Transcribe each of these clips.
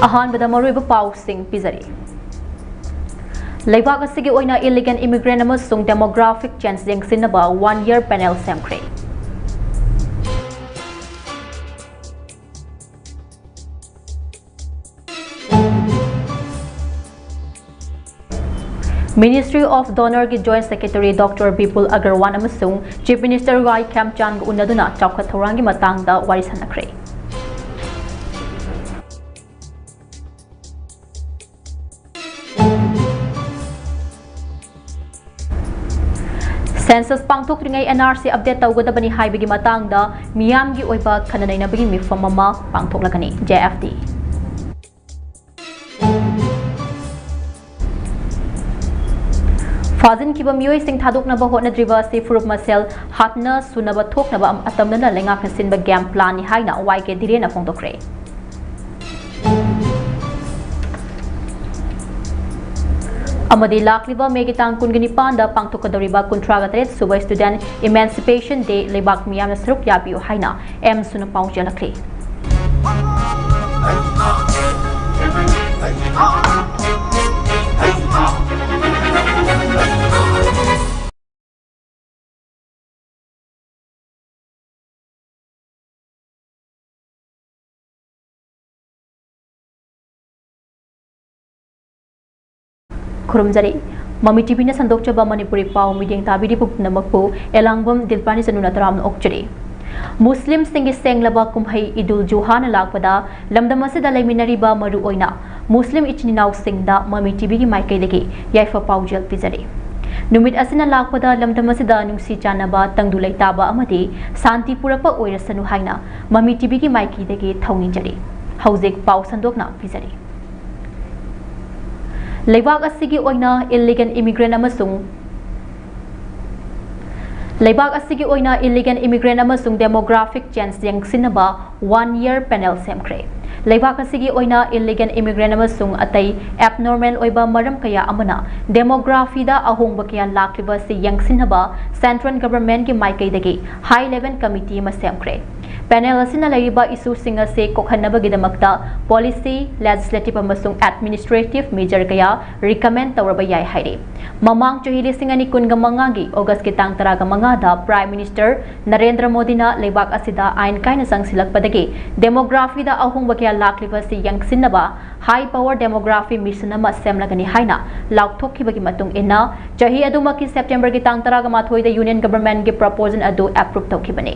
अहानबदा मरुइब पाउसिंग पिजरी लेबाग असिगे ओइना इलिगेंट इमिग्रेंट अमसुंग डेमोग्राफिक चेंज यंगसिनबा 1 year पैनल सेमख्रे Ministry of Donor की Joint Secretary Dr. Bipul Agarwal अमसुंग Chief Minister Wai Khamchan ग उन्नदुना चौखत थौरांगी मतंगदा वारी सनख्रे सेंसस पांगथोक्रिङै NRC अपडेट तौगदबनी हाइबगी मतंगदा मियामगी ओइबा खननैनबगी मिफम अमा पांगथोक्लगनी JFD फाजिन की मियोई सिंह थादोकनब होटनद्रिबा से फुरुप मसेल हाटना सुनब थोकनब अतमनना लेंगाक सिनब गेम प्लान हाइना वाइके दिरेना फोंदोक्रे अमदी लाखलिबा मेगी तांग कुनगि निपानदा पांगथोकदौरिबा 38 सुबह स्टूडेंट इमेंसिपेशन डे लेबाक मियामना सरुक याबियो हाइना एम सुन पाउचलखले खुरुमजरी ममी टीवी ने संदोक्चबा मणिपुरी पाव मीडिंग ताबिरी पुनमकपु एलांगबम दिलपानी सनुना तराम ओक्चरी मुस्लिम सिंह सेंगलबा कुमहै इदुल जुहा न लाकपदा लमदम असिदा लेमिनरिबा मरु ओइना मुस्लिम इचनिनाव सिंगदा ममी टीवी की माइकैदगी याइफा पाउजल पिजरी नुमित असिना लाकपदा लमदम असिदा नुंसी चानबा तंगदु लैताबा अमदि शांति पुरपा ओइरसनु हाइना ममी टीवी की माइकैदगी थौनिजरी हौजिक पाव संदोकना पिजरी लेबाग असिगी ओइना इलिगेंट इमिग्रेंट अमसुंग लेबाग असिगी ओइना इलिगेंट इमिग्रेंट अमसुंग डेमोग्राफिक चेंज यंगसिनबा 1 year पैनल सेमख्रे लेबाग असिगी ओइना इलिगेंट इमिग्रेंट अमसुंग अतै एबनॉर्मल ओइबा मरम कया अमना डेमोग्राफीदा अहोंग कया लाक्लिबा से यंगसिनबा सेंट्रल गवर्नमेंट की माइकैदगी हाई लेवल कमिटी म सेमख्रे पैनल असिना लैरिबा इशू सिंग असे कोखनबगिदमक्ता पॉलिसी लेजिस्लेटिव अमसुंग एडमिनिस्ट्रेटिव मेजर कया रिकमेंड तौरबा याय हाइरे ममांग चही लिसिंग अनि कुनगा मंगागी अगस्त के तांग तरागा मंगादा प्राइम मिनिस्टर नरेंद्र मोदी ना लेबाक असिदा आइन कायना संगसिलकपदगी डेमोग्राफी दा अहोंग कया लाक्लिबा से यंगसिनबा हाई पावर डेमोग्राफी मिशन अमा सेमलगनी हाइना लाउथोखिबगी मतुंग इन्ना चही अदुमकी सेप्टेम्बर की तांग तरागा माथोइदा यूनियन गवर्नमेंट के प्रपोजल अदु अप्रूव तौखिबने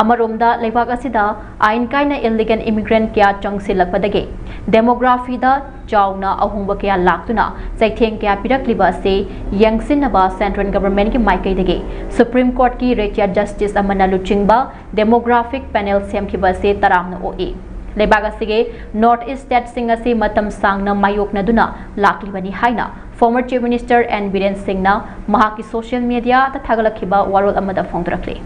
अमरोमदा लेबाक असिदा आइन कायना इलिगेंट इमिग्रेंट क्या चंगसिलकपदगी डेमोग्राफी दा चाउना अहोंग कया लाक्तुना चैथेंग कया पिरकलिबा से यंगसिनबा सेंट्रल गवर्नमेंट की माइकैदगी सुप्रीम कोर्ट की रिटायर्ड जस्टिस अमना लुचिंगबा डेमोग्राफिक पैनल सेमखिबा से तरामना ओई लेबाग असिगे नॉर्थ ईस्ट स्टेट सिंह असी मतम सांगना मायोकनदुना लाक्लिबनी हाइना former chief minister N Biren सिंहना महाकी सोशल मीडिया ता थागलखिबा वारोल अमदा फोंदरखले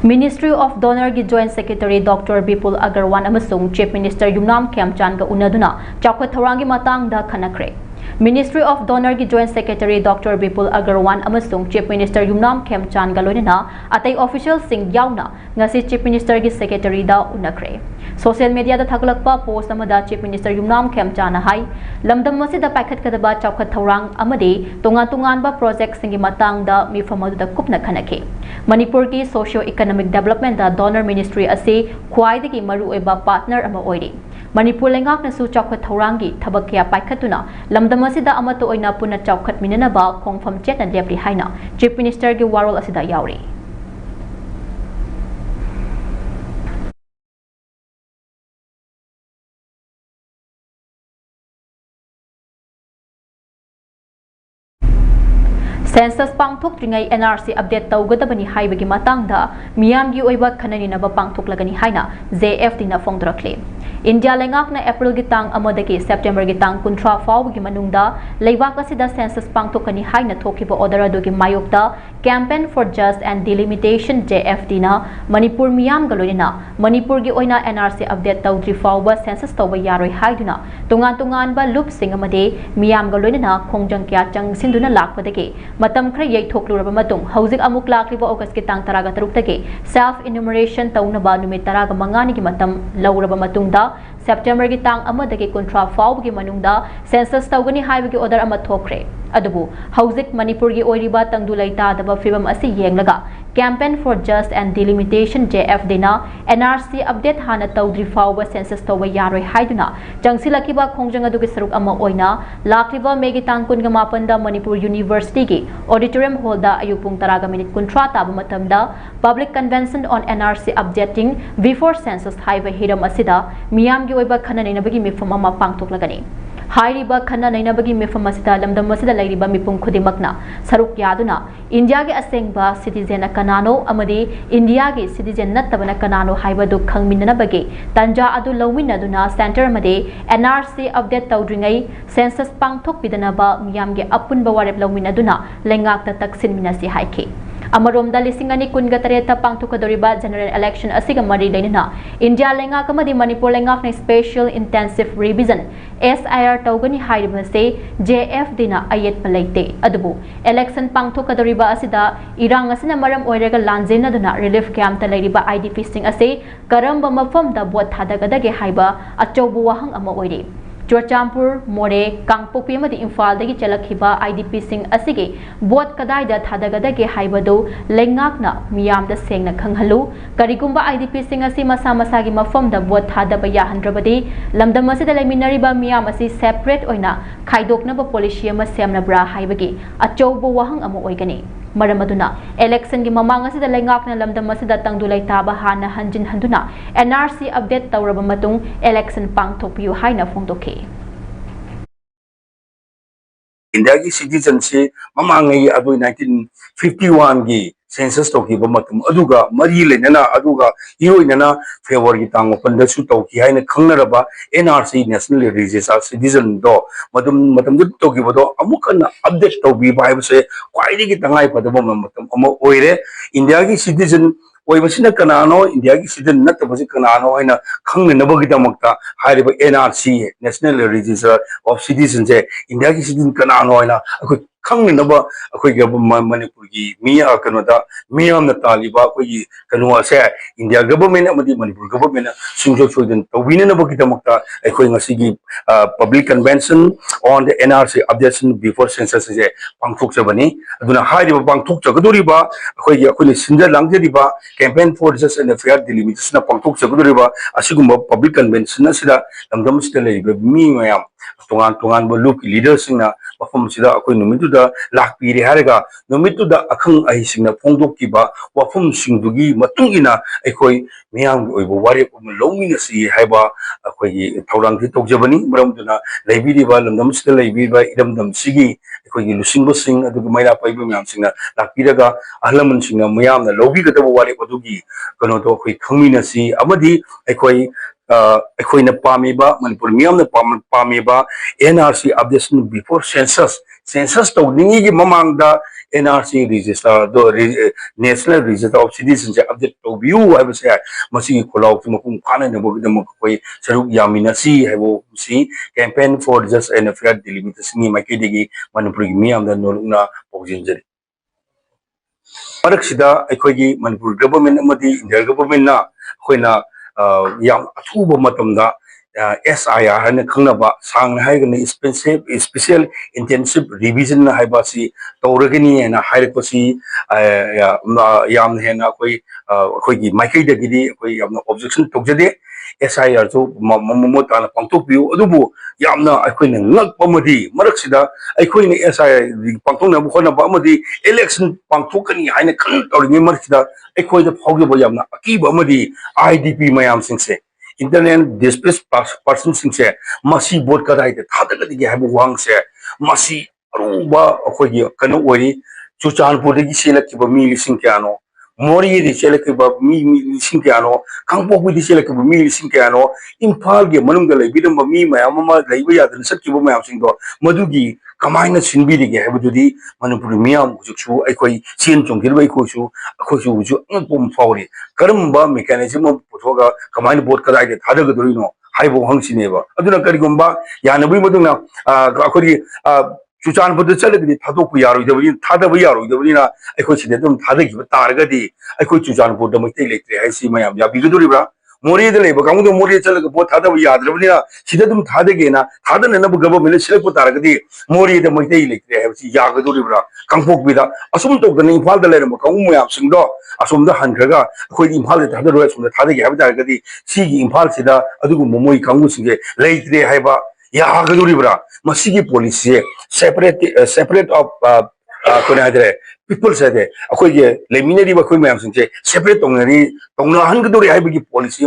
Ministry of Donor की Joint Secretary Dr. Bipul Agarwal अमसुंग Chief Minister Yumnam Khamchan ग उन्नदुना चौखत थौरांगी मतंगदा खनख्रे Ministry of Donor की Joint Secretary Dr. Bipul Agarwal अमसुंग Chief Minister Yumnam Khamchan ग लोइना अतै ऑफिशियल सिंग याउना ngasi Chief Minister की Secretary दा उन्नख्रे सोशल मीडिया दा थगलकपा पोस्ट अमदा Chief Minister Yumnam Khamchan हाई लमदम मसिदा पाइखतकदबा चौखत थौरांग अमदि तोंगान तोंगानबा प्रोजेक्ट सिंगी मतंगदा मिफमदुदा कुपना खनखे मणिपुर की सोशियो इकोनॉमिक डेवलपमेंट दा डोनर मिनिस्ट्री असे ख्वाइदगी मरु ओइबा पार्टनर अमा ओइरि मणिपुर लेंगाकनसु चौखत थौरांगी थबक कया पाइखतुना लमदम असिदा अमतो ओइना पुना चौखत मिननबा खोंगफम चेतन लेपरि हाइना चीफ मिनिस्टर की वारोल असिदा याउरि सेंसस पांगथोक्त्रिङै NRC अपडेट तौगदबनी हाइबगी मतंगदा मियामगी ओइबा खननिनबा पांगथोक्लगनी हाइना JFD ना फोंदरखले India lengakna April gi tang amadagi September gi tang kuntra faw gi manungda leibak asida census pangtokani haina thokiba order adugi mayokta campaign for just and delimitation JFD na Manipur miyam galoina Manipur gi oina NRC update tawdri fawba census tawba yaroi haiduna tungan ba loop sing amade miyam galoina khongjang kya chang sinduna lakpadagi matam khra yei thokluraba matung hauzik amuk lakliba August gi tang taraga taruktage self enumeration tawnaba numit taraga mangani gi matam lawraba matungda September gi tang amadagi kuntra faw gi manungda census tawgani haibagi order ama thokre adubu hauzik Manipur gi oiriba tangdulai ta daba fibam asi yenglaga campaign for just and delimitation JFD na NRC update hana tawdri fawba census tawba yaroi haiduna jangsilakiba khongjang adugi saruk ama oina lakliba megi tang kun ga mapanda Manipur University gi auditorium hall da ayupung taraga minute kuntra taba matamda public convention on NRC updating before census haiba hiram asida miyam gi oiba khana nainabagi mifam ama pangtoklagani hairiba khana nainabagi mifam asida lamdam asida lairiba mipum khudimakna saruk yaduna India gi asengba citizen kanano amadi India gi citizen nattabana kanano haibadu khangminnabagi tanja adu lawminaduna center amade NRC update tawdringai census pangthok bidanaba miyam gi apunba warep lawminaduna lengakta taksin minasi haike Amaromda lisingani kunga tareta pangthokadoriba general election asiga mari leinana India lengak amadi Manipur lengak na special intensive revision SIR tawgani hairibase JFD na ayet palaite adubu election pangthokadoriba asida irang asina maram oiraga lanjena duna relief camp ta leiriba IDP sing ase karamba mafam da bot thadagadage haiba achaubu wahang ama oire Churchampur, More, Kangpokpi amadi Imphal dagi chalakhiba IDP sing asigi bot kadaida thadagadage haibadu lengakna miyamda sengna khanghalu karigumba IDP sing asi masa masagi mafamda bot thadaba yahandrabadi lamdam asida laiminariba miyam asi separate oina khaidoknaba policy ama semnabra haibagi achaubu wahang ama oigani Maramaduna election gi mamang asida lengakna lamdam asida tangdulai taba hana hanjin handuna NRC update tawraba matung election pangthokpiu haina phongdoke India ki citizenship mamangai adu 1951 gi census toki ba matum aduga mari lenana aduga hiroinana favor gi tango panda su toki haina khangnaraba NRC national register citizen do matum toki bodo amukana update tobi ba haibse kwaidi gi tangai padaba matum amo oire India ki citizen oibasina kanano India ki citizen natabasi kanano haina khangnabagi damakta hairiba NRC national register of citizens India ki citizen kanano haina akoi khangnaba akoi ga Manipur gi mi kanoda miyam na taliba akoi kanu ase India government amadi Manipur government singjo choiden tawina na bagi damakta akoi ngasi gi public convention on the NRC updation before census je pangthok chabani aduna hairiba pangthok chagadoriba akoi gi akoi sinja langjariba campaign for just and fair delimitation pangthok chagadoriba asigumba public convention asida lamdam sida leiba mi mayam tungan bo look leaders na wafam sida akoi numitu da lakpiri haraga numitu da akhang ai singna phongdok kiba wafam singdugi matungina akoi miyam oibo wari lomina si haiba akoi thorang thi tokjabani maramduna leibiriba lamdam sida leibiba idamdam sigi akoi lusingbo sing aduga maila paiba miyam singna lakpiraga ahlaman singna miyam na lobi gadaba wari adugi kano to akoi khangmina si amadi akoi akoina pamiba Manipur miyam na pamiba NRC updation before census to ningi gi mamangda NRC register do national register of citizens update to view I was say masi kholaw makum khana ne bogi dam koi saruk yamina si hebo si campaign for just and fair delimitation ni makidigi Manipur miyam da noluna pojinjari Maraksida akoigi Manipur government amadi India government na koina yam athuba matamda SIR hana khangnaba sang haigani special intensive revision na haibasi tawragani na hairpasi yam hena koi gi maikai dagidi koi yamna objection tokjade SIR so mamota na pangtokpiu adubu yamna akoina ngakpamadi maraksida akoina SIR pangtokna bukhona ba amadi election pangtokani haina khan tawringi maraksida akoida phawgiba yamna akiba amadi IDP mayam singse internet displaced person singse masi bot kadai de thadagadi ge habu wang se masi aruba akhoi kanu ori chuchanpur de gi selak ki ba mi lising kyano Mori di chelakba mi singkano kangpok di chelakba mi singkano imphal ge manung da leibidam mi mayam ma leiba yadan sakkiba mayam singdo madugi kamaina sinbiri ge habududi manupur miyam juksu aikoi chen chongkirba aikoi su ju angpom fauri karamba mechanism puthoga kamaina bot kadai de thadaga dorino haibo hangsineba aduna karigomba yanabui maduna akori Chuchan put the Chelly, Tato Yaru, Tada Yaru, the Vina, I could see them Tadaki, Targadi, I could Chuchan put the Matele, I see my Yabiduriba, Mori the labor, come to Mori Chelaka, Tada Yad, Ravina, she did them Tadagena, Tadan and Abu government, Shelko Targadi, Mori the Matele, I have Yagaduribra, Kampok with a Asumto, the name Father Lerma, Kamu Sindo, Asum the Handraga, who impaled other rest from the Tadaki Habitagadi, Sigi Impalsida, Adu Mumui Kamusi, late they have a Yagaduribra, Masigi police, separate of people said, Akoye, Leminary Bakumam, separate only, Tona Hungary, I beg policy,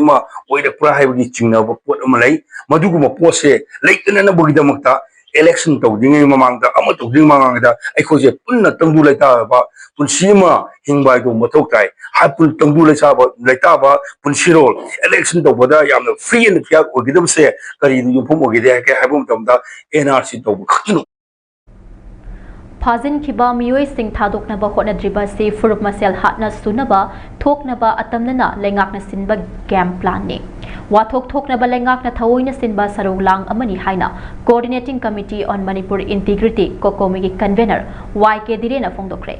wait a private china, put Malay, Maduguma Pose, late in an Abudamata, election to Dingmanga, Amato Dimanga, Ecosia, Puna Tandulata, Punshima, Hingba to Motokai, Hapun Tandulata, Letaba, Punshiro, election to Wada, I'm free in the Piak, or give them say, Kari, you Pumogida, Habum Tomda, NRC to Phajin khiba miyoi sing thadoknaba hotnadriba se furup masel hatna sunaba thoknaba atamnana lengakna sinba game plan ni wathok thoknaba lengakna thawoina sinba saronglang amani haina coordinating committee on Manipur integrity kokomi gi convener YK Direna fongdokre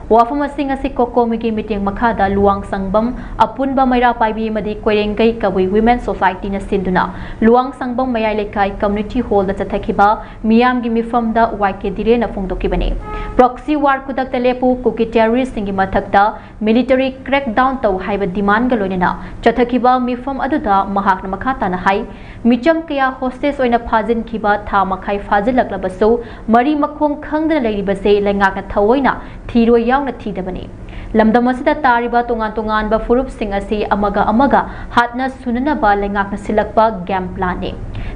wafam asing asi kokomi gi meeting makhada luang sangbam apunba maira paibi madi koirengai kawi women society na sinduna luang sangbam mayai lekai community hall da chathakiba miyam gi mifam da YK Direna fongdokibani proxy war kudak telepu kuki terrorist singi mathakta military crackdown taw haiba demand ga loinena chathakiba mifam aduda mahakna makhata na hai micham kaya hostes oina phajin khiba tha makhai phajilaklabaso mari makhong khangda leiribase lengakna thawoina thiroi yauna thidabani lamdam asida tariba tongan ba furup sing asi amaga hatna sunana ba lengakna silakpa game plan ni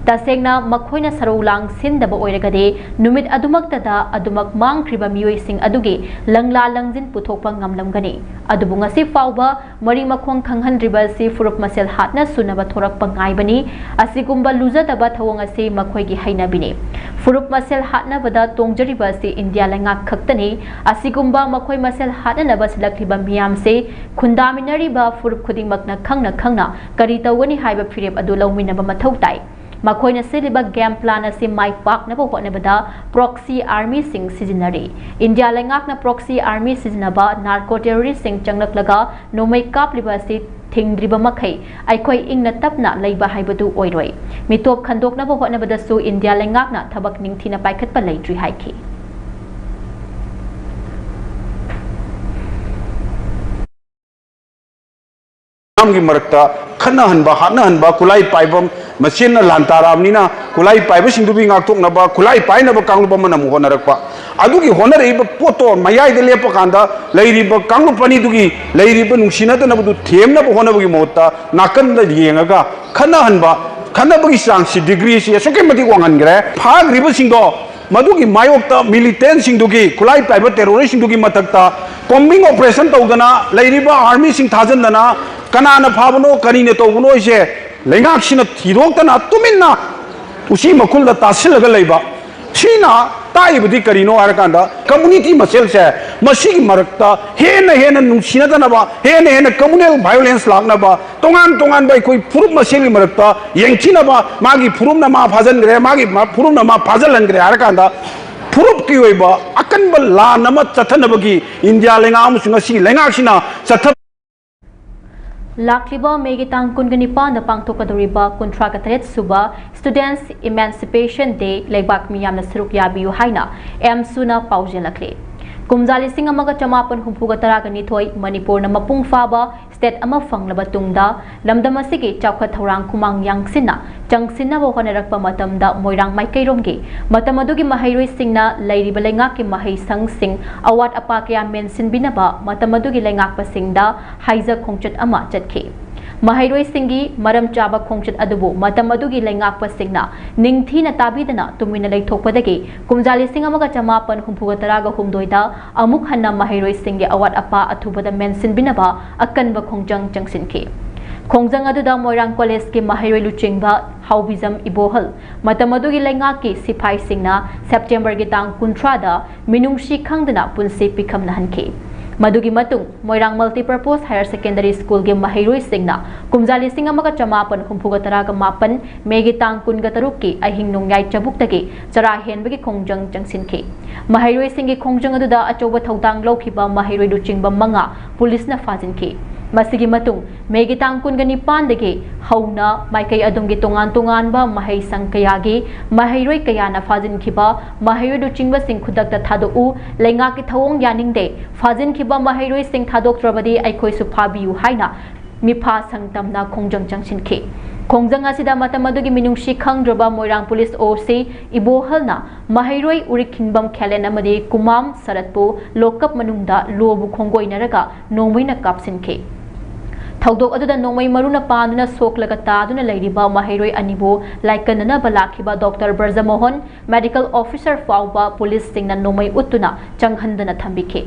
tasengna makhoina saroulang sindaba oiragade numit adumaktada adumak mangkhriba miyoi sing aduge langla langjin puthokpa ngamlamgani adubu ngasi fawba mari makhong khanghandriba si furup masel hatna sunaba thorakpa ngaibani asigumba luzadaba thawong asi makhoigi hainabini furup masel hatna bada tongjariba si India lengak khaktani asigumba makhoi masel hatna ba silakliba miyam se khundaminari ba furup khudingmakna khangna kari tawani haiba phirep adu lawminaba mathau tai Makoina siliba game plan asi mai pak na pohot na bada proxy army sing sijinari India lengak na proxy army sijinaba narco terrorist sing changnak laga nomai kap liba si thingdriba makhai aikoi ingna tapna leiba haibadu oiroi mitop khandok na pohot na bada su India lengak na thabak ningthina paikhat pa leitri haiki की मरकता खन्ना हनबा हाना हनबा कुलाई पाइबम machine लांतारामनिना कुलाई पाइब सिंदुबी ngaktoknaba kulai painaba kanglupa manam honarakpa adugi honaraiba poto mayai de lepa kanda leiriba kanglupani dugi leiriba nungsinata nabudu themnaba honabagi mohta nakanda yengaga khanabagi changsi degree si asoke mati wangangre phagriba singdo madugi mayokta militant singdugi kulai paiba terrorist singdugi matakta combing operation tawdana leiriba army sing thajandana kanana phabano kanine tawbno ise lengak sina thidokta tuminna usi makulda tasilga leiba sina taibudi karino arakanda community masel se masigi marakta hena nungsinadana ba hena communal violence lagna ba tongan bai koi purup maseli marakta yengchina ba magi purumna ma phajan gre magi purumna ma phajalan gre arakanda purup ki oiba akanba la nama chathanabagi India lengam sunga si lengak sina chatha Lakliba megi tang kungani na pangtokadoriba kontrakatet suba Students Emancipation Day leibak miyam na siruk yabiyu haina suna paujelakle kumjali singa maga chamapan humpuga taragani thoi Manipur na mapung faba state ama fanglaba tungda lamdam asigi chawkha thorang kumang yangsinna changsinna bo honarakpa matamda moirang maikairomgi matamadugi mahairoi singna leiriba lengak ki mahai sang sing awat apakya mensin binaba matamadugi lengak pa singda haiza khongchat ama chatkhe ꯃꯍꯩꯔꯣꯏꯁꯤꯡꯒꯤ ꯃꯔꯝ ꯆꯥꯕ ꯈꯣꯡꯆꯠ ꯑꯗꯨꯕꯨ ꯃꯇꯝ ꯑꯗꯨꯒꯤ ꯂꯩꯉꯥꯛꯄꯁꯤꯡꯅ ꯅꯤꯡꯊꯤꯅ ꯇꯥꯕꯤꯗꯅ ꯇꯨꯃꯤꯟꯅ ꯂꯩꯊꯣꯛꯄꯗꯒꯤ ꯀꯨꯝꯖꯥ 1986ꯗ ꯑꯃꯨꯛ ꯍꯟꯅ ꯃꯍꯩꯔꯣꯏꯁꯤꯡꯒꯤ ꯑꯋꯥꯠ ꯑꯄꯥ ꯑꯊꯨꯕꯗ ꯃꯦꯟꯁꯤꯟꯕꯤꯅꯕ ꯑꯀꯟꯕ ꯈꯣꯡꯖꯪ ꯆꯪꯁꯤꯟꯈꯤ꯫ ꯈꯣꯡꯖꯪ ꯑꯗꯨꯗ ꯃꯣꯏꯔꯥꯡ ꯀꯣꯂꯦꯖꯀꯤ ꯃꯍꯩꯔꯣꯏ ꯂꯨꯆꯤꯡꯕ ꯍꯥꯎꯕꯤꯖꯝ ꯏꯕꯣꯍꯜ ꯃꯇꯝ ꯑꯗꯨꯒꯤ ꯂꯩꯉꯥꯛꯀꯤ ꯁꯤꯐꯥꯏꯁꯤꯡꯅ ꯁꯦꯞꯇꯦꯝꯕꯔꯒꯤ ꯇꯥꯡ 30ꯗ ꯃꯤꯅꯨꯡꯁꯤ ꯈꯪꯗꯅ ꯄꯨꯟꯁꯤ ꯄꯤꯈꯝꯅꯍꯟꯈꯤ꯫ ꯃꯗꯨꯒꯤ ꯃꯇꯨꯡ ꯃꯣꯏꯔꯥꯡ ꯃꯜꯇꯤꯄꯔꯄꯣꯁ ꯍꯥꯌꯔ ꯁꯦꯀꯦꯟꯗꯔꯤ ꯁ꯭ꯀꯨꯜꯒꯤ ꯃꯍꯩꯔꯣꯏꯁꯤꯡꯅ ꯀꯨꯝꯖꯥ 1968 ꯃꯦꯒꯤ ꯇꯥꯡ 23ꯀꯤ ꯑꯍꯤꯡ ꯅꯣꯡꯌꯥꯏ ꯆꯕꯨꯛꯇꯒꯤ ꯆꯔꯥ ꯍꯦꯟꯕꯒꯤ ꯈꯣꯡꯖꯪ ꯆꯪꯁꯤꯟꯈꯤ꯫ ꯃꯍꯩꯔꯣꯏꯁꯤꯡꯒꯤ ꯈꯣꯡꯖꯪ ꯑꯗꯨꯗ ꯑꯆꯧꯕ ꯊꯧꯗꯥꯡ ꯂꯧꯈꯤꯕ ꯃꯍꯩꯔꯣꯏ ꯂꯨꯆꯤꯡꯕ 5 ꯄꯨꯂꯤꯁꯅ ꯐꯥꯖꯤꯟꯈꯤ꯫ ꯃꯁꯤꯒꯤ ꯃꯇꯨꯡ ꯃꯦꯒꯤ ꯇꯥꯡ 29ꯗꯒꯤ ꯍꯧꯅ ꯃꯥꯏꯀꯩ ꯑꯗꯨꯝꯒꯤ ꯇꯣꯉꯥꯟꯕ ꯃꯍꯩꯁꯪ ꯀꯌꯥꯒꯤ ꯃꯍꯩꯔꯣꯏ ꯀꯌꯥꯅ ꯐꯥꯖꯤꯟꯈꯤꯕ ꯃꯍꯩꯔꯣꯏ ꯂꯨꯆꯤꯡꯕꯁꯤꯡ ꯈꯨꯗꯛꯇ ꯊꯥꯗꯣꯛꯎ, ꯂꯩꯉꯥꯛꯀꯤ ꯊꯧꯑꯣꯡ ꯌꯥꯅꯤꯡꯗꯦ, ꯐꯥꯖꯤꯟꯈꯤꯕ ꯃꯍꯩꯔꯣꯏꯁꯤꯡ ꯊꯥꯗꯣꯛꯇ꯭ꯔꯕꯗꯤ ꯑꯩꯈꯣꯏꯁꯨ ꯐꯥꯕꯤꯌꯨ ꯍꯥꯏꯅ ꯃꯤꯐꯥ ꯁꯪꯇꯝꯅ ꯈꯣꯡꯖꯪ ꯆꯪꯁꯤꯟꯈꯤ꯫ ꯈꯣꯡꯖꯪ ꯑꯁꯤꯗ ꯃꯇꯝ ꯑꯗꯨꯒꯤ ꯃꯤꯅꯨꯡꯁꯤ ꯈꯪꯗ꯭ꯔꯕ ꯃꯣꯏꯔꯥꯡ ꯄꯨꯂꯤꯁ ꯑꯣ.ꯁꯤ. ꯏꯕꯣꯍꯜꯅ ꯃꯍꯩꯔꯣꯏ ꯎꯔꯤꯈꯤꯡꯕꯝ ꯈꯦꯂꯦꯟ ꯑꯃꯗꯤ ꯀꯨꯃꯥꯝ ꯁꯔꯠꯄꯨ ꯂꯣꯛꯀꯞ ꯃꯅꯨꯡꯗ ꯂꯣꯕꯨ ꯈꯣꯡꯒꯣꯏꯅꯔꯒ ꯅꯣꯡꯃꯩꯅ ꯀꯥꯞꯁꯤꯟꯈꯤ꯫ ꯊꯧꯗꯣꯛ ꯑꯗꯨꯗ ꯅꯣꯡꯃꯩ ꯃꯔꯨꯅ ꯄꯥꯟꯗꯨꯅ ꯁꯣꯛꯂꯒ ꯇꯥꯗꯨꯅ ꯂꯩꯔꯤꯕ ꯃꯍꯩꯔꯣꯏ ꯑꯅꯤꯕꯨ ꯂꯥꯏꯀꯟꯅꯅꯕ ꯂꯥꯛꯈꯤꯕ ꯗꯣꯛꯇꯔ ꯕ꯭ꯔꯖꯃꯣꯍꯟ, ꯃꯦꯗꯤꯀꯦꯜ ꯑꯣꯐꯤꯁꯔ ꯐꯥꯎꯕ ꯄꯨꯂꯤꯁꯁꯤꯡꯅ ꯅꯣꯡꯃꯩ ꯎꯠꯇꯨꯅ ꯆꯪꯍꯟꯗꯅ ꯊꯝꯕꯤꯈꯤ꯫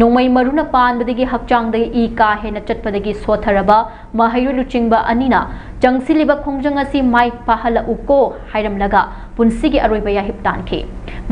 ꯅꯣꯡꯃꯩ ꯃꯔꯨꯅ ꯄꯥꯟꯕꯗꯒꯤ ꯍꯛꯆꯥꯡꯗꯒꯤ ꯏ ꯀꯥ ꯍꯦꯟꯅ ꯆꯠꯄꯗꯒꯤ ꯁꯣꯊꯔꯕ ꯃꯍꯩꯔꯣꯏ ꯂꯨꯆꯤꯡꯕ ꯑꯅꯤꯅ ꯆꯪꯁꯤꯜꯂꯤꯕ ꯈꯣꯡꯖꯪ ꯑꯁꯤ ꯃꯥꯏ ꯄꯥꯍꯜꯂꯛꯎꯀꯣ ꯍꯥꯏꯔꯝꯂꯒ ꯄꯨꯟꯁꯤꯒꯤ ꯑꯔꯣꯏꯕ ꯌꯥꯍꯤꯞ ꯇꯥꯟꯈꯤ꯫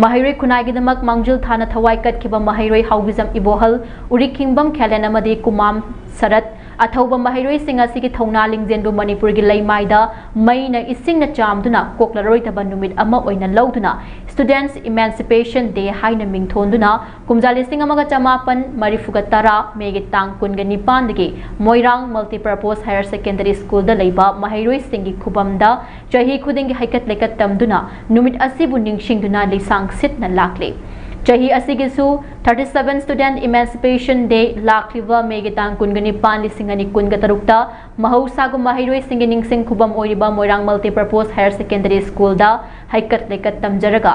ꯃꯍꯩꯔꯣꯏ ꯈꯨꯟꯅꯥꯏꯒꯤꯗꯃꯛ ꯃꯥꯡꯖꯤꯜ ꯊꯥꯅ ꯊꯋꯥꯏ ꯀꯠꯈꯤꯕ ꯃꯍꯩꯔꯣꯏ ꯍꯥꯎꯕꯤꯖꯝ ꯏꯕꯣꯍꯜ, ꯎꯔꯤꯈꯤꯡꯕꯝ ꯈꯦꯂꯦꯟ ꯑꯃꯗꯤ ꯀꯨꯃꯥꯝ ꯁꯔꯠ ꯑꯊꯧꯕ ꯃꯍꯩꯔꯣꯏꯁꯤꯡ ꯑꯁꯤꯒꯤ ꯊꯧꯅꯥ ꯂꯤꯡꯖꯦꯜꯕꯨ ꯃꯅꯤꯄꯨꯔꯒꯤ ꯂꯩꯃꯥꯏꯗ ꯃꯩꯅ ꯏꯁꯤꯡꯅ ꯆꯥꯝꯗꯨꯅ ꯀꯣꯛꯂꯔꯣꯏꯗꯕ ꯅꯨꯃꯤꯠ ꯑꯃ ꯑꯣꯏꯅ ꯂꯧꯗꯨꯅ ꯁ꯭ꯇꯨꯗꯦꯟꯠꯁ ꯏꯃꯦꯟꯁꯤꯄꯦꯁꯟ ꯗꯦ ꯍꯥꯏꯅ ꯃꯤꯡꯊꯣꯟꯗꯨꯅ ꯀꯨꯝꯖꯥ 1980 ꯃꯦꯒꯤ ꯇꯥꯡ 29ꯗꯒꯤ ꯃꯣꯏꯔꯥꯡ ꯃꯜꯇꯤꯄꯔꯄꯣꯁ ꯍꯥꯌꯔ ꯁꯦꯀꯦꯟꯗꯔꯤ ꯁ꯭ꯀꯨꯜꯗ ꯂꯩꯕ ꯃꯍꯩꯔꯣꯏꯁꯤꯡꯒꯤ ꯈꯨꯕꯝꯗ ꯆꯍꯤ ꯈꯨꯗꯤꯡꯒꯤ ꯍꯩꯀꯠ ꯂꯩꯀꯠ ꯇꯝꯗꯨꯅ ꯅꯨꯃꯤꯠ ꯑꯁꯤꯕꯨ ꯅꯤꯡꯁꯤꯡꯗꯨꯅ ꯂꯤꯁꯥꯡ ꯁꯤꯠꯅ ꯂꯥꯛꯂꯤ꯫ ꯆꯍꯤ ꯑꯁꯤꯒꯤꯁꯨ 37 ꯁ꯭ꯇꯨꯗꯦꯟꯠ ꯏꯃꯦꯟꯁꯤꯄꯦꯁꯟ ꯗꯦ ꯂꯥꯛꯂꯤꯕ ꯃꯦꯒꯤ ꯇꯥꯡ 29, 2026ꯇ ꯃꯍꯧꯁꯥꯒꯨꯝ ꯃꯍꯩꯔꯣꯏꯁꯤꯡꯒꯤ ꯅꯤꯡꯁꯤꯡ ꯈꯨꯕꯝ ꯑꯣꯏꯔꯤꯕ ꯃꯣꯏꯔꯥꯡ ꯃꯜꯇꯤꯄꯔꯄꯣꯁ ꯍꯥꯌꯔ ꯁꯦꯀꯦꯟꯗꯔꯤ ꯁ꯭ꯀꯨꯜꯗ ꯍꯩꯀꯠ ꯂꯩꯀꯠ ꯇꯝꯖꯔꯒ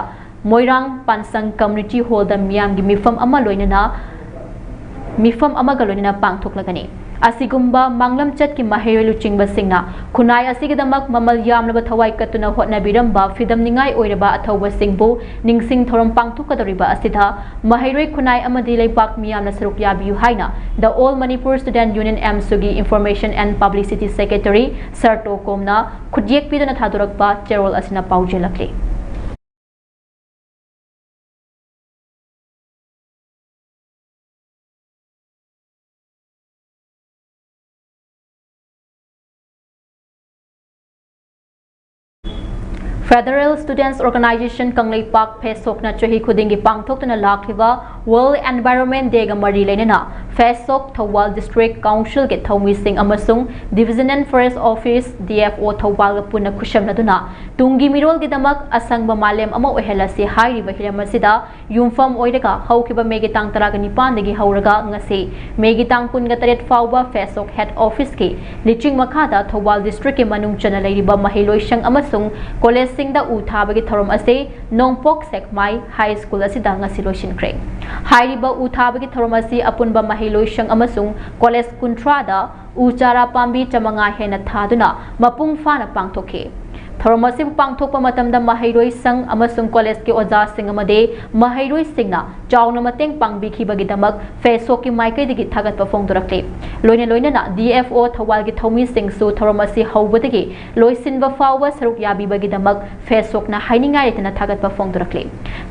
ꯃꯣꯏꯔꯥꯡ ꯄꯥꯟꯁꯪ ꯀꯝꯃ꯭ꯌꯨꯅꯤꯇꯤ ꯍꯣꯜꯗ ꯃꯤꯌꯥꯝꯒꯤ ꯃꯤꯐꯝ ꯑꯃꯒ ꯂꯣꯏꯅꯅ ꯄꯥꯡꯊꯣꯛꯂꯒꯅꯤ꯫ ꯑꯁꯤꯒꯨꯝꯕ ꯃꯥꯡꯂꯝꯆꯠꯀꯤ ꯃꯍꯩꯔꯣꯏ ꯂꯨꯆꯤꯡꯕꯁꯤꯡꯅ ꯈꯨꯟꯅꯥꯏ ꯑꯁꯤꯒꯤꯗꯃꯛ ꯃꯃꯜ ꯌꯥꯝꯂꯕ ꯊꯋꯥꯏ ꯀꯠꯇꯨꯅ ꯍꯣꯠꯅꯕꯤꯔꯝꯕ ꯐꯤꯗꯝꯅꯤꯡꯉꯥꯏ ꯑꯣꯏꯔꯕ ꯑꯊꯧꯕꯁꯤꯡꯕꯨ ꯅꯤꯡꯁꯤꯡ ꯊꯧꯔꯝ ꯄꯥꯡꯊꯣꯛꯀꯗꯧꯔꯤꯕ ꯑꯁꯤꯗ ꯃꯍꯩꯔꯣꯏ ꯈꯨꯟꯅꯥꯏ ꯑꯃꯗꯤ ꯂꯩꯕꯥꯛ ꯃꯤꯌꯥꯝꯅ ꯁꯔꯨꯛ ꯌꯥꯕꯤꯌꯨ ꯍꯥꯏꯅ the all Manipur student union ꯑꯦꯝꯁꯨꯒꯤ information and publicity secretary sir ꯇꯣꯀꯣꯝꯅ ꯈꯨꯠꯌꯦꯛ ꯄꯤꯗꯨꯅ ꯊꯥꯗꯣꯔꯛꯄ ꯆꯦꯔꯣꯜ ꯑꯁꯤꯅ ꯄꯥꯎꯖꯦꯜꯂꯛꯂꯤ꯫ ꯐꯦꯗꯔꯦꯜ ꯁ꯭ꯇꯨꯗꯦꯟꯠꯁ ꯑꯣꯔꯒꯅꯥꯏꯖꯦꯁꯟ ꯀꯪꯂꯩꯄꯥꯛ ꯐꯦꯁꯣꯛꯅ ꯆꯍꯤ ꯈꯨꯗꯤꯡꯒꯤ ꯄꯥꯡꯊꯣꯛꯇꯨꯅ ꯂꯥꯛꯂꯤꯕ ꯋꯥꯔꯜꯗ ꯑꯦꯟꯚꯥꯏꯔꯟꯃꯦꯟꯠ ꯗꯦꯒ ꯃꯔꯤ ꯂꯩꯅꯅ ꯐꯦꯁꯣꯛ ꯊꯧꯕꯥꯜ ꯗꯤꯁꯇ꯭ꯔꯤꯛ ꯀꯥꯎꯟꯁꯤꯜꯒꯤ ꯊꯧꯃꯤꯁꯤꯡ ꯑꯃꯁꯨꯡ ꯗꯤꯚꯤꯖꯅꯦꯜ ꯐꯣꯔꯦꯁꯠ ꯑꯣꯐꯤꯁ DFO ꯊꯧꯕꯥꯜꯒ ꯄꯨꯟꯅ ꯈꯨꯠꯁꯝꯅꯗꯨꯅ ꯇꯨꯡꯒꯤ ꯃꯤꯔꯣꯜꯒꯤꯗꯃꯛ ꯑꯁꯪꯕ ꯃꯥꯂꯦꯝ ꯑꯃ ꯑꯣꯏꯍꯜꯂꯁꯤ ꯍꯥꯏꯔꯤꯕ ꯍꯤꯔꯝ ꯑꯁꯤꯗ ꯌꯨꯝꯐꯝ ꯑꯣꯏꯔꯒ ꯍꯧꯈꯤꯕ ꯃꯦꯒꯤ ꯇꯥꯡ 19ꯗꯒꯤ ꯍꯧꯔꯒ ꯉꯁꯤ ꯃꯦꯒꯤ ꯇꯥꯡ 28 ꯐꯥꯎꯕ ꯐꯦꯁꯣꯛ ꯍꯦꯗ ꯑꯣꯐꯤꯁꯀꯤ ꯂꯤꯆꯤꯡ ꯃꯈꯥꯗ ꯊꯧꯕꯥꯜ ꯗꯤꯁꯇ꯭ꯔꯤꯛꯀꯤ ꯃꯅꯨꯡ ꯆꯟꯅ ꯂꯩꯔꯤꯕ ꯃꯍꯩꯂꯣꯏꯁꯪ ꯑꯃꯁꯨꯡ ꯀꯣꯂꯦꯖꯁꯤꯡꯗ ꯎ ꯊꯥꯕꯒꯤ ꯊꯧꯔꯝ ꯑꯁꯤ ꯅꯣꯡꯄꯣꯛ ꯁꯦꯛꯃꯥꯏ ꯍꯥꯏ ꯁ꯭ꯀꯨꯜ ꯑꯁꯤꯗ ꯉꯁꯤ ꯂꯣꯏꯁꯤꯟꯈ꯭ꯔꯦ꯫ ꯍꯥꯏꯔꯤꯕ ꯎ ꯊꯥꯕꯒꯤ ꯊꯧꯔꯝ ꯑꯁꯤ ꯑꯄꯨꯟꯕ ꯃꯍꯩꯂꯣꯏꯁꯪ ꯑꯃꯁꯨꯡ ꯀꯣꯂꯦꯖ 30ꯗ ꯎ ꯆꯥꯔꯥ ꯄꯥꯝꯕꯤ 500 ꯍꯦꯟꯅ ꯊꯥꯗꯨꯅ ꯃꯄꯨꯡ ꯐꯥꯅ ꯄꯥꯡꯊꯣꯛꯈꯤ꯫ ꯊꯧꯔꯝ ꯑꯁꯤꯕꯨ ꯄꯥꯡꯊꯣꯛꯄ ꯃꯇꯝꯗ ꯃꯍꯩꯔꯣꯏꯁꯪ ꯑꯃꯁꯨꯡ ꯀꯣꯂꯦꯖꯀꯤ ꯑꯣꯖꯥꯁꯤꯡ ꯑꯃꯗꯤ ꯃꯍꯩꯔꯣꯏꯁꯤꯡꯅ ꯆꯥꯎꯅ ꯃꯇꯦꯡ ꯄꯥꯡꯕꯤꯈꯤꯕꯒꯤꯗꯃꯛ ꯐꯦꯁꯣꯛꯀꯤ ꯃꯥꯏꯀꯩꯗꯒꯤ ꯊꯥꯒꯠꯄ ꯐꯣꯡꯗꯣꯔꯛꯂꯤ꯫ ꯂꯣꯏꯅꯅ DFO ꯊꯧꯕꯥꯜꯒꯤ ꯊꯧꯃꯤꯁꯤꯡꯁꯨ ꯊꯧꯔꯝ ꯑꯁꯤ ꯍꯧꯕꯗꯒꯤ ꯂꯣꯏꯁꯤꯟꯕ ꯐꯥꯎꯕ ꯁꯔꯨꯛ ꯌꯥꯕꯤꯕꯒꯤꯗꯃꯛ ꯐꯦꯁꯣꯛꯅ ꯍꯥꯏꯅꯤꯡꯉꯥꯏ ꯂꯩꯇꯅ ꯊꯥꯒꯠꯄ ꯐꯣꯡꯗꯣꯔꯛꯂꯤ꯫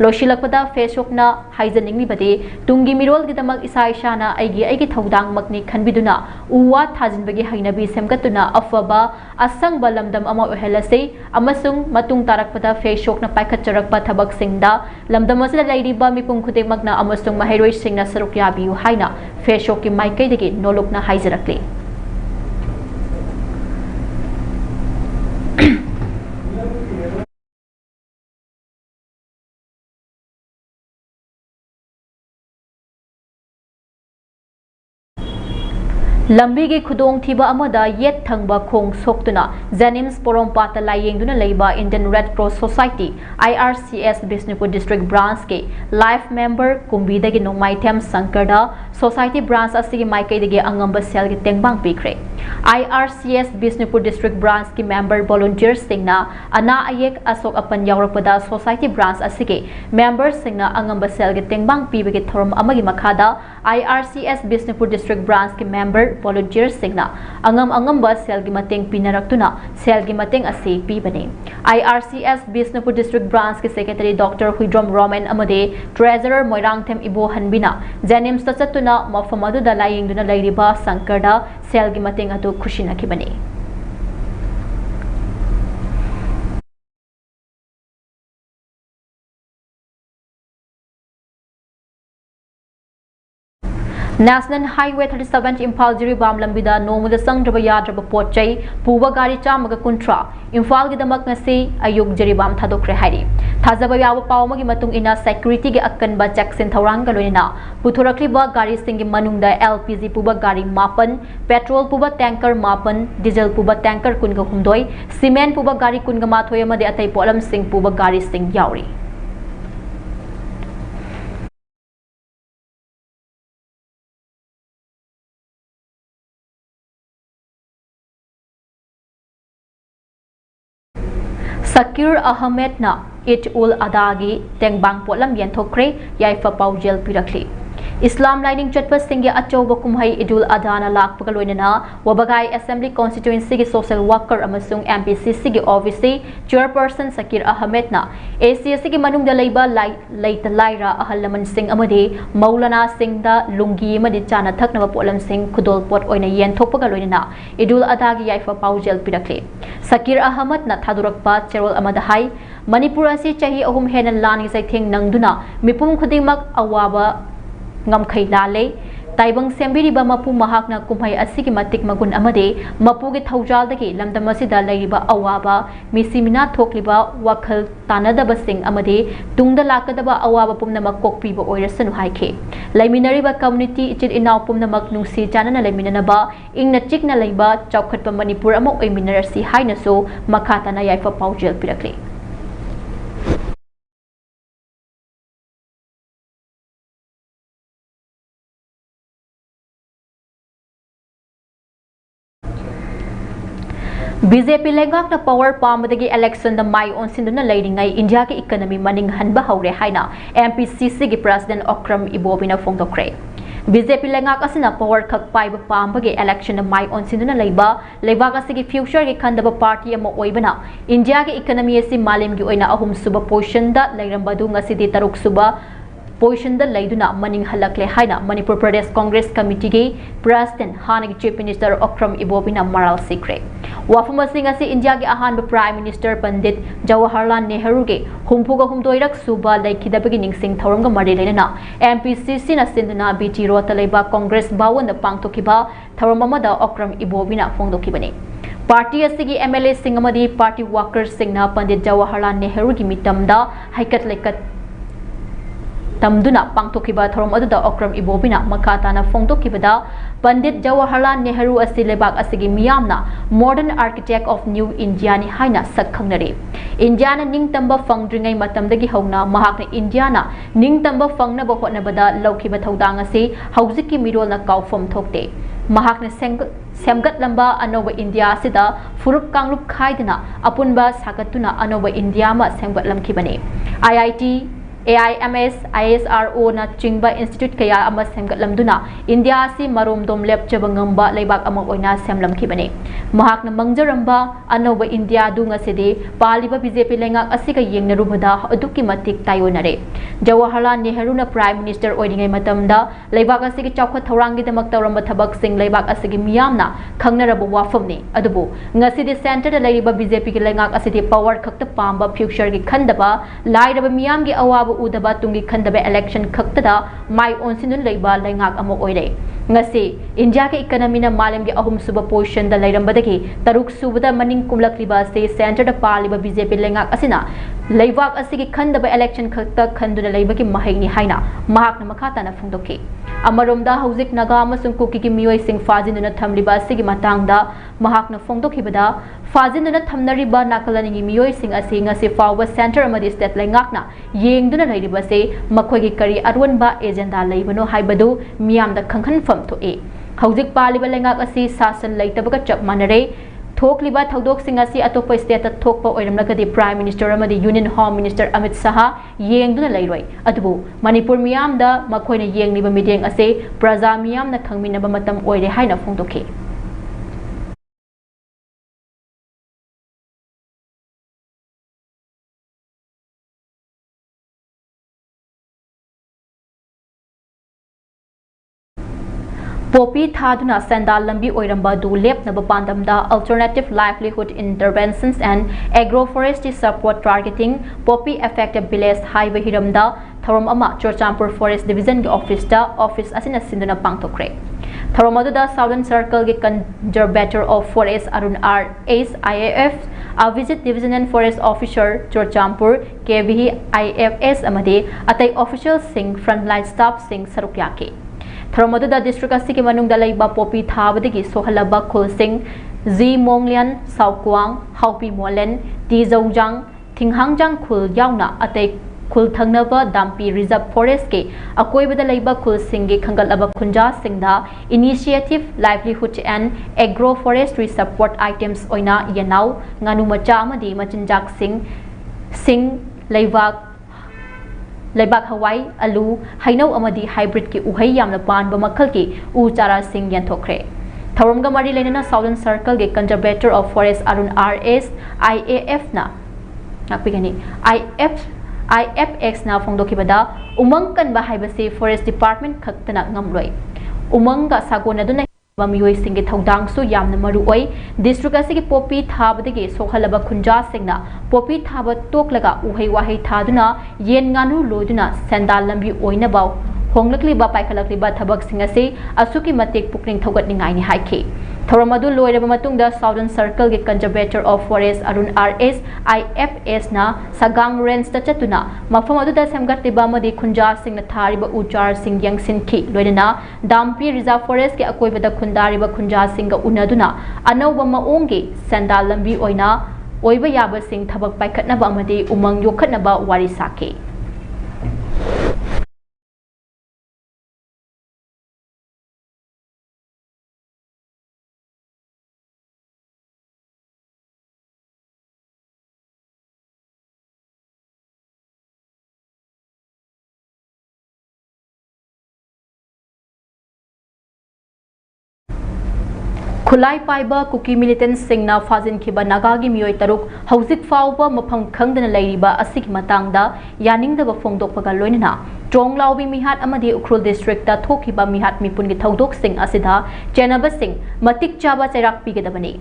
ꯂꯣꯏꯁꯤꯜꯂꯛꯄꯗ ꯐꯦꯁꯣꯛꯅ ꯍꯥꯏꯖꯅꯤꯡꯂꯤꯕꯗꯤ ꯇꯨꯡꯒꯤ ꯃꯤꯔꯣꯜꯒꯤꯗꯃꯛ ꯏꯁꯥ ꯑꯩꯒꯤ ꯊꯧꯗꯥꯡꯃꯛꯅꯤ ꯈꯟꯕꯤꯗꯨꯅ ꯎ ꯋꯥ ꯊꯥꯖꯤꯟꯕꯒꯤ ꯍꯩꯅꯕꯤ ꯁꯦꯝꯒꯠꯇꯨꯅ ꯑꯐꯕ ꯑꯁꯪꯕ ꯂꯝꯗꯝ ꯑꯃ ꯑꯣꯏꯍꯜꯂꯁꯤ ꯑꯃꯁꯨꯡ ꯃꯇꯨꯡ ꯇꯥꯔꯛꯄꯗ ꯐꯦꯁꯣꯛꯅ ꯄꯥꯏꯈꯠꯆꯔꯛꯄ ꯊꯕꯛꯁꯤꯡꯗ ꯂꯝꯗꯝ ꯑꯁꯤꯗ ꯂꯩꯔꯤꯕ ꯃꯤꯄꯨꯝ ꯈꯨꯗꯤꯡꯃꯛꯅ ꯑꯃꯁꯨꯡ ꯃꯍꯩꯔꯣꯏꯁꯤꯡꯅ ꯁꯔꯨꯛ ꯌꯥꯕꯤꯌꯨ ꯍꯥꯏꯅ ꯐꯦꯁꯣꯛꯀꯤ ꯃꯥꯏꯀꯩꯗꯒꯤ ꯅꯣꯜꯂꯨꯛꯅ ꯍꯥꯏꯖꯔꯛꯂꯤ꯫ lambi khudong thiba amada yet thangba khong soktuna Janims Porompata layengduna leiba Indian Red Cross Society IRCS Bisnupur District Branch ke life member kumbidagi nongmaitem sankarda Society Branch asigi maikaidagi angamba sel gi tengbang pikre IRCS Bisnupur District Branch ki member volunteers singna ana ayek asok apan yawrapada Society Branch asigi members singna angamba sel gi tengbang pibagi thorum amagi makhada IRCS Bisnupur District Branch ki member volunteers singna angamba sel gi mateng pinaraktuna sel gi mateng ase pibani IRCS Bisnupur District Branch ki Secretary Dr. Huidrom Roman amade Treasurer Moirangthem Ibo Hanbina Janims ta chatuna mafam adu da layengduna leiriba sankarda sel gi mateng atu khushina kibani National Highway 37 Impal Jiribam Lambida Nomuda Sangdraba Yadraba Pochai Puba Gari Chamaga Kuntra Infal Gidamak Nasi Ayuk Jiribam Thadokre Hari Thazaba Yawa Pawmagi Matung ina security gi akan ba Jackson Thauranga loina Puturakliba Gari Singi Manungda LPG Puba Gari Mapan Petrol Puba Tanker Mapan Diesel Puba Tanker Kunga Humdoi Cement Puba Gari Kunga Mathoya Made Atai Polam Sing Puba Gari Sing Yauri Sakir Ahmed na Eid ul Adagi tengbang polam yenthokre yaifa paujel pirakli Islam lining chatpa singya achoba kumhai Idul Adha na lakpaga loinana Wabagai Assembly Constituency gi social worker amasung MPCC gi office chairperson Sakir Ahmed na ACSC gi manungda leiba laita laira ahalaman sing amade Maulana Singh da lungi amadi chana thaknaba polam sing khudol pot oina yenthokpaga loinana Idul Adha gi yaifa paujel pirakli Sakir Ahmed na thadurakpa cherol amada hai Manipur asi chahi ahum hena lan gi saitheng nangduna mipum khudingmak awaba ngamkhai lale taibang sembiriba mapu mahakna kumhai asigi matik magun amade mapugi thaujaldagi lamdam asida leiriba awaba misimina thokliba wakhal tanadaba sing amade tungda lakadaba awaba pumnamak kokpiba oirasanu haike laiminariba community ichit inaw pumnamak nungsi janana laiminanaba ingna chikna leiba chaukhatpa Manipur ama oiminarasi hainaso makhatana yaifa paujel pirakli BJP lengak na power pamadagi election na mai on sinduna leiringai India ki economy maning hanba haure haina MPCC gi President Okram Ibobina fongdokre BJP lengak asina power khak paiba pambagi election na mai on sinduna leiba leibak asigi future gi khandaba party ama oibana India ki economy asi malim gi oina ahum suba position da leirambadu ngasidi taruk suba position da leiduna maning halakle haina Manipur Pradesh Congress Committee gi President Hanagi Chief Minister Okram Ibobina Maral Sikre Wafuma Singh asi India gi ahanba Prime Minister Pandit Jawaharlal Nehru gi humpuga humdoirak suba laikidabagi ningsing thauramga mari lena MPCC na sinduna BT Rota leiba Congress bawon da pangtokiba thauramama da Okram Ibobina fongdokibani Party asigi MLA singamadi party workers singna Pandit Jawaharlal Nehru gi mitamda haikat laikat tamduna pangtokiba thorom aduda Okram Ibobina makatana fongtokibada Pandit Jawaharlal Nehru asi lebak asigi miyamna modern architect of new India ni haina sakkhangnare India na ningtamba fangdringai matamdagi hauna mahakna India na ningtamba fangnaba hotnabada laukiba thaudang asi haujiki mirol na kaufam thokte mahakna semgat lamba anoba India sida furup kanglup khaidana apunba sakatuna anoba India ma semgat lamkibane IIT AIMS ISRO na chingba institute kaya ama semgat lamduna India si marom dom lepchaba ngamba leibak ama oina semlamkibane mahak na mangjaramba anoba India du ngasidi paliba BJP lengak asika yengnarubada aduki matik tayonare Jawaharlal Nehru na Prime Minister oidingai matamda leibak asigi chawkha thaurangi damak tawramba thabak sing leibak asigi miyamna khangnarabu wafamni adubu ngasidi center da leiriba BJP ki lengak asidi power khakta pamba future gi khandaba lairaba miyam gi awaba udaba tungi khandaba election khaktada mai onsinun leiba lengak amo oire ngasi India ke economy na malam gi ahum suba position da leirambadagi taruk subada maning kumlakliba se center da paliba BJP lengak asina leibak asigi khandaba election khakta khanduna leibagi mahai ni haina mahak na makata na fungdoki Amaromda hauzik naga amasung kuki ki miyoi sing fajinduna thamliba asigi matangda mahakna phongdokhibada fajinduna thamnariba nakalani miyoi sing asi ngasi fawba center amadi state laingakna yengduna lairiba se makhoi gi kari arwanba agenda laibano haibadu miyamda khangkhanfam thoe hauzik paliba laingak asi sasan laitabaga chap manare थोकलिबा थौदोकसिंग असि अतोप state थोकपा ओइरमलगदि prime minister अमदि union home minister Amit Shah येंगदुना लैरोय अदुबु मणिपुर मियामदा मखोइना येंगनिबा मिडेंग असे प्रजा मियामना खंगमिनबा मतम ओइरे हाइना फोंदोखे Popi Thaduna Sandal Lambi Oiramba Du Lepnaba Pandamda Alternative Livelihood Interventions and Agroforestry Support Targeting Poppy Affected Village Highway Hiramda Tharom Ama Chorchampur Forest Division Office Asina Sinduna Pangtokre Tharomaduda Southern Circle Ge Conservator of Forest Arun R. Ace IAF a visit Division and Forest Officer Chorchampur KVH IFS Amade Atai Official Singh Frontline Staff Singh Sarukyake Tharomaduda District Asiki Manung Dalaiba Popi Thabadigi Sohalaba Khulsing Z Monglian Saukwang Haupi Molen T Zongjang Thinghangjang Khul Yauna Atai Khul Thangnava Dampi Reserve Forest Ke Akoibada Laiba Khulsing Ge Khangalaba Khunja Singda Initiative Livelihood and Agroforestry Support Items Oina Yanau Nganu Macha Amadi Machinjak Singh Laibak Laibak Hawaii, Alu, Hainau Amadi Hybrid ki Uhai Yamna Pan Bamakal ki Uchara Singh Yanthokre. Tharonga Mari Lenana Southern Circle ge Conservator of Forest Arun R.S. IAF na Nakpigani IFX na Fongdokibada Umang kan Bahaibasi Forest Department Kaktana Ngamroi Umanga Sagonaduna Miyoi Singh Thaudang Su Yamna Maru Oi District Asigi Popi Thabadagi Sohalaba Khunja Singna Popi Thaba Toklaga Uhai Wahai Thaduna Yen Nganu Loduna Sandal Lambi Oinabau Honglakliba Paikalakliba Thabak Singase Asuki Matik Pukling Thogatningai ni Haike Thoramadu Loiraba Matungda Southern Circle ge Conservator of Forest Arun R.S. IFS na Sagang Range ta Chatuna Mafam aduda Semgatliba Madi Khunja Singh na Thariba Uchar Singh Yangsin Ki Loirana Dampi Reserve Forest ke Akoibada Khundariba Khunja Singh ga Unaduna Anauba Maonge Sandal Lambi Oina Oiba Yaba Singh Thabak Paikhatnaba Amadi Umang Yokhatnaba Wari Sake Khulai Paiba Kuki Militant Singna Fazin Kiba Nagagi Miyoi Taruk Hauzik Fauba Mapang Kangdana Lairiba Asik Matangda Yaning the Fongdokpaga Loinina Trong Laubi Mihat Amadi Ukrul District da Thokiba Mihat Mipun Gitaudok Singh Asida Janaba Singh Matik Chaba Chairak Pigadabani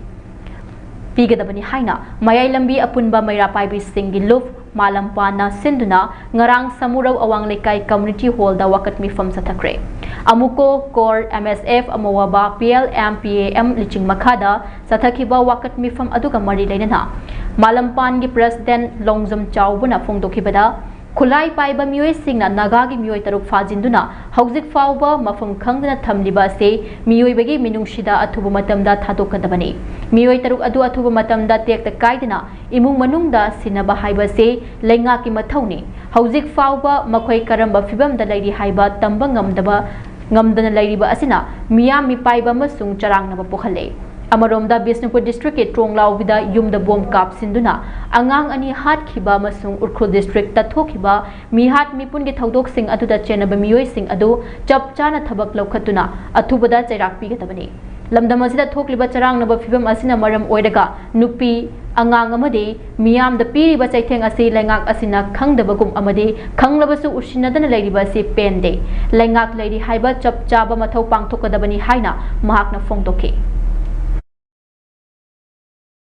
Haina Mayai Lambi Apunba Maira Paibi Singh Giluf Malampana Sinduna Ngarang Samurau Awang Lekai Community Hall da Wakat Mifam Satakre Amuko Core MSF Amawaba PLM PAM Liching Makada Sathakiba Wakat Mifam Aduga Mari Lenana Malampan gi President Longzam Chaubuna Fongdokibada Khulai Paiba Miyoi Singna Nagagi Miyoi Taruk Fajinduna Hauzik Fauba Mafam Khangdana Thamliba se Miyoi Bagi Minungshida Athuba Matamda Thadokadabani Miyoi Taruk Adu Athuba Matamda Tekta Kaidana Imung Manungda Sinaba Haiba se Lengaki Mathauni Hauzik Fauba Makhoi Karamba Fibamda Lairi Haiba Tamba Ngamdana Lairiba Asina Miyam Mipaiba Masung Charangnaba Pokhale Amaromda Bisnupur District ke Tronglau Vida Yumda Bom Kap Sinduna Angang Ani Hat Kiba Masung Urkhul District Tathokiba Mihat Mipun ge Thaudok Singh Aduda Chenaba Miyoi Singh Adu Chap Chana Thabak Laukhatuna Athubada Chairak Pigatabani Lamdam asida Thokliba Charangnaba Fibam Asina Maram Oidaga Nupi Angang Amadi Miyam the Piriba Chaitheng Asi Lengak Asina Khangdabagum Amadi Khanglabasu Ushinadana Lairiba Si Pende Lengak Lady Haiba Chap Chaba Mathau Pangthokadabani Haina Mahakna Fongdoke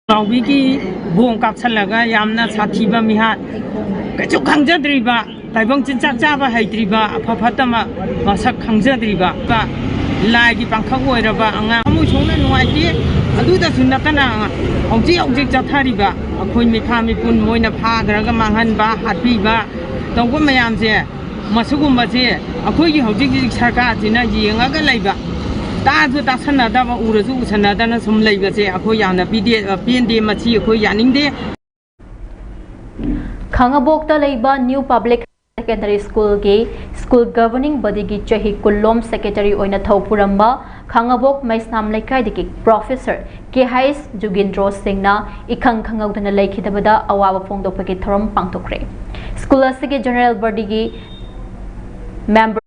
Wiki Boom Kapsalaga Yamna Satiba Mihat Kachuk Hangjadriba Taibong Chinchaba Hydriba Papatama Masak Hangjadriba Lagi Pankawoiraba Anga Mushona no idea Aduda Sunatana Object Jatariba Apun Mikami Pun Moina Padraga Mahanba Hatiba Don't go Mayamze मसुगुम्बसे अखोई हौजिक सरकारसिना येंगागा लैबा ताजु तासन्नादाबा उरजु उसन्नादाना सुम लैबसे अखोई यामना पेंदे मची अखोई यानिंगदे खंगाबोक्ता लेबा new public secondary school के school governing body की चही कुल्लोम secretary ओइना थौपुरम्बा खंगाबोक Maisnam लेखाइदकी professor के हाइस Jugindro सिंहना इखंग खंगौदना लेखिदबदा अवाबा फोंदोकपगी theorem पांगथोक्रे school असगे general body की मेंबर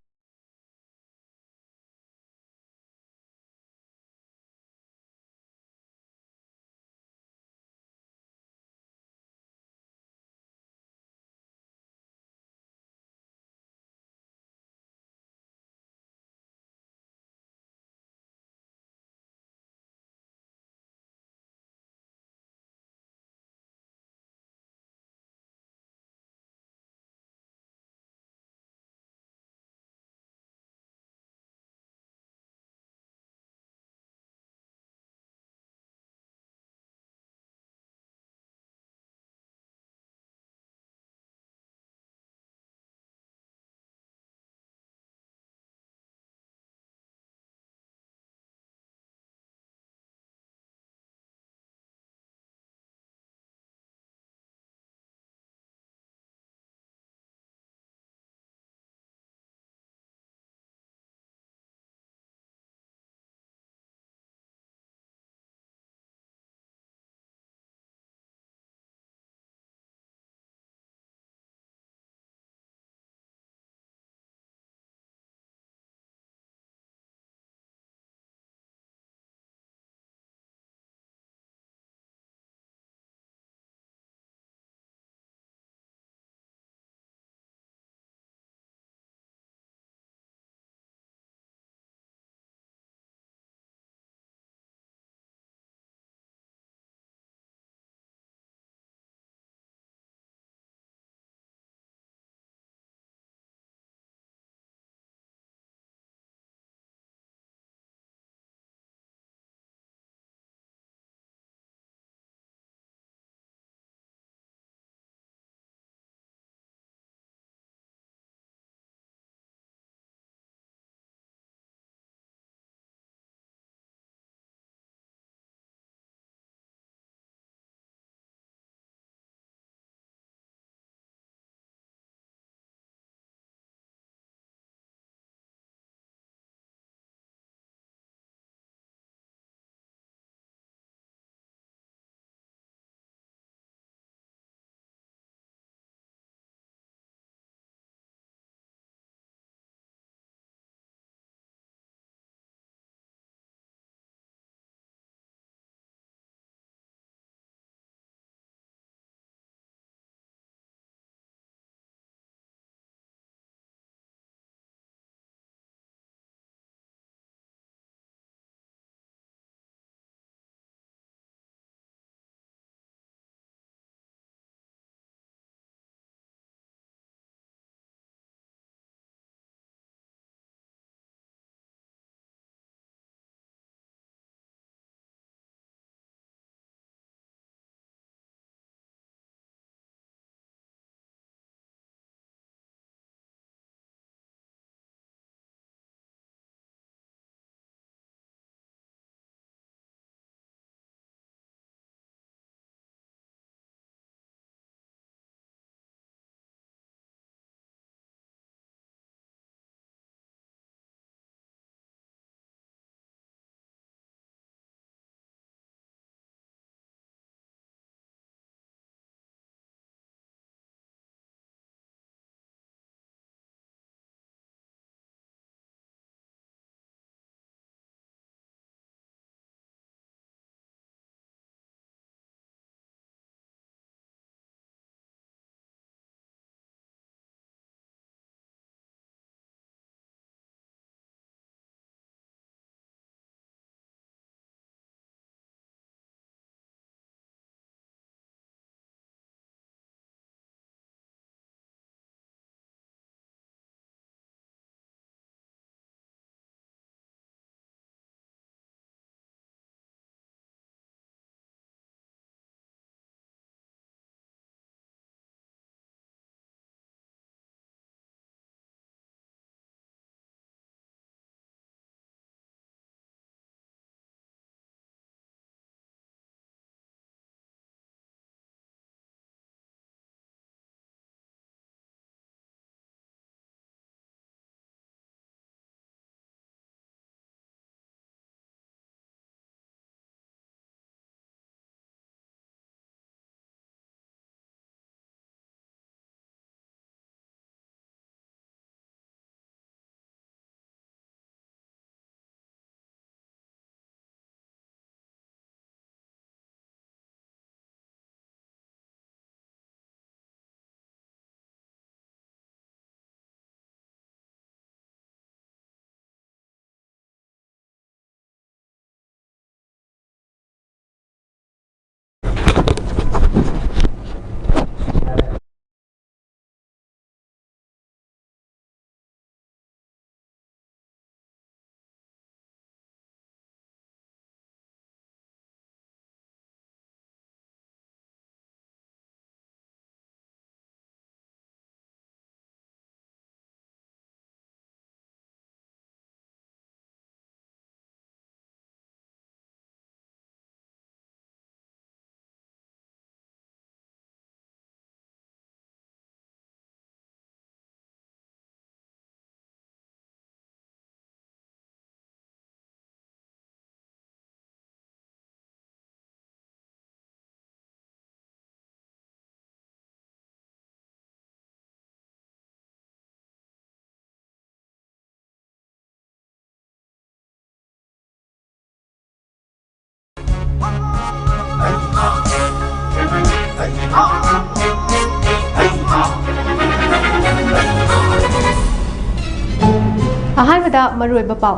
ꯑꯍꯥꯟꯕꯗ ꯃꯔꯨꯑꯣꯏꯕ ꯄꯥꯎ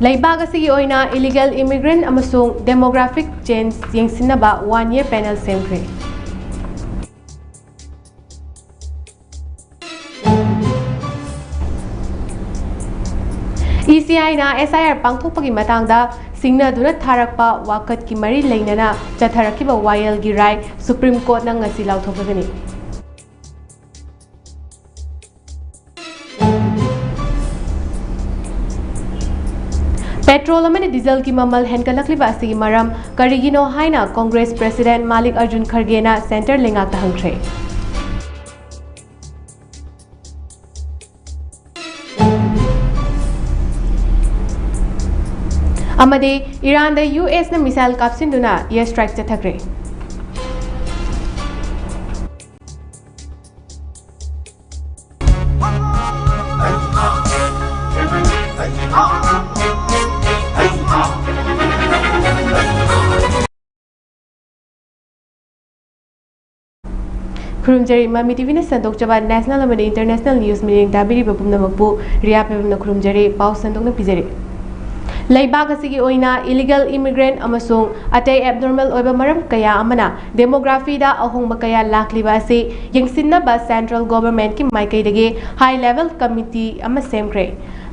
ꯂꯩꯕꯥꯛ ꯑꯁꯤꯒꯤ ꯑꯣꯏꯅ ꯏꯂꯤꯒꯦꯜ ꯏꯃꯤꯒ꯭ꯔꯦꯟꯠ ꯑꯃꯁꯨꯡ ꯗꯦꯃꯣꯒ꯭ꯔꯥꯐꯤꯛ ꯆꯦꯟꯖ ꯌꯦꯡꯁꯤꯟꯅꯕ 1 year ꯄꯦꯅꯦꯜ ꯁꯦꯝꯈ꯭ꯔꯦ꯫ ECIꯅ SIR ꯄꯥꯡꯊꯣꯛꯄꯒꯤ ꯃꯇꯥꯡꯗ ꯁꯤꯡꯅꯗꯨꯅ ꯊꯥꯔꯛꯄ ꯋꯥꯀꯠꯀꯤ ꯃꯔꯤ ꯂꯩꯅꯅ ꯆꯠꯊꯔꯛꯈꯤꯕ ꯋꯥꯌꯦꯜꯒꯤ ꯔꯥꯏ ꯁꯨꯄ꯭ꯔꯤꯝ ꯀꯣꯔꯠꯅ ꯉꯁꯤ ꯂꯥꯎꯊꯣꯛꯂꯒꯅꯤ꯫ पेट्रोल और डीजल की ममल हेनकलक्लिबा असिगी मरम करिगिनो हाइना कांग्रेस प्रेसिडेंट मल्लिकार्जुन खड़गेना सेंटर लेंगाक्ता हंख्रे। अमदे ईरान दा US ने मिसाइल कापसिंदुना एयर स्ट्राइक चथक्रे। खुरुमजरी मामी टीवी ने संदोकचबा नेशनल और इंटरनेशनल न्यूज मीडिया दाबिरी बपुमनमकपु रिया पेबमन खुरुमजरी पाउ संदोकना पिजरी लैबाक असिगी ओइना इलीगल इमिग्रेंट अमसुंग अतै एबनॉर्मल ओइबा मरम कया अमना डेमोग्राफी दा अहोंगबा कया लाखलिबा असि यंगसिन्नबा सेंट्रल गवर्नमेंट की माइकैदगे हाई लेवल कमिटी अमा सेमख्रे।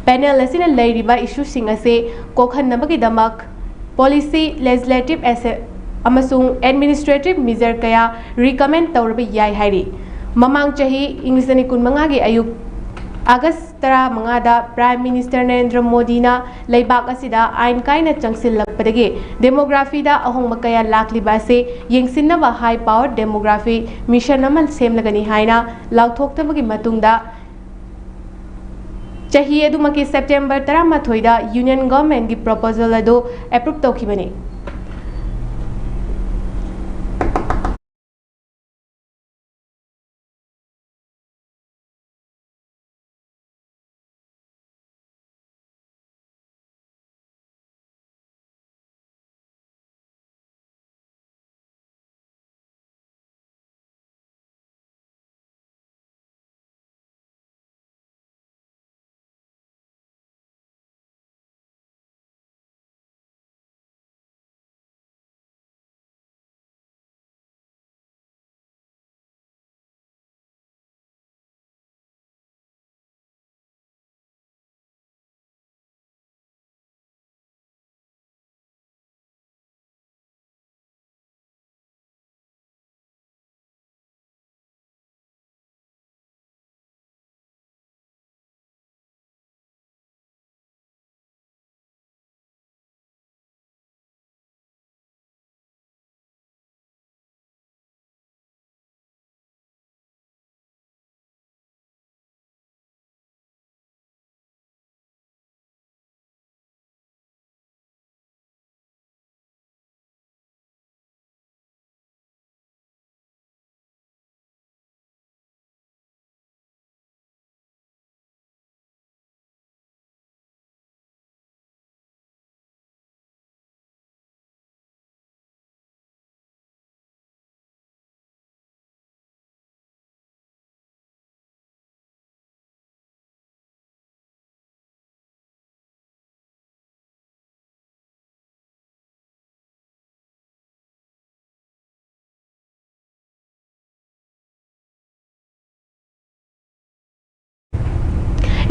पैनल असिना लैरिबा इशू सिंग असे कोखन्नबगी दमक पॉलिसी लेजिस्लेटिव अमसुंग एडमिनिस्ट्रेटिव मेजर कया रिकमेंड तौरबा याय हाइरी। ममांग चही इंग्लिश नि कुनमंगागी अयुक अगस्त 15 the prime minister Narendra Modi ना लैबाक असिदा आइन कायना चंगसिल्लकपदगे डेमोग्राफी दा अहोंगबा कया लाखलिबा से यंगसिन्नबा हाई पावर डेमोग्राफी मिशन अमल सेमलगनी हाइना लाउथोक्तबगी मतुंगदा चही अदुमकी सेप्टेम्बर 13 दा यूनियन गवर्नमेंट की प्रपोजल अदो एप्रूव तौखिबनी।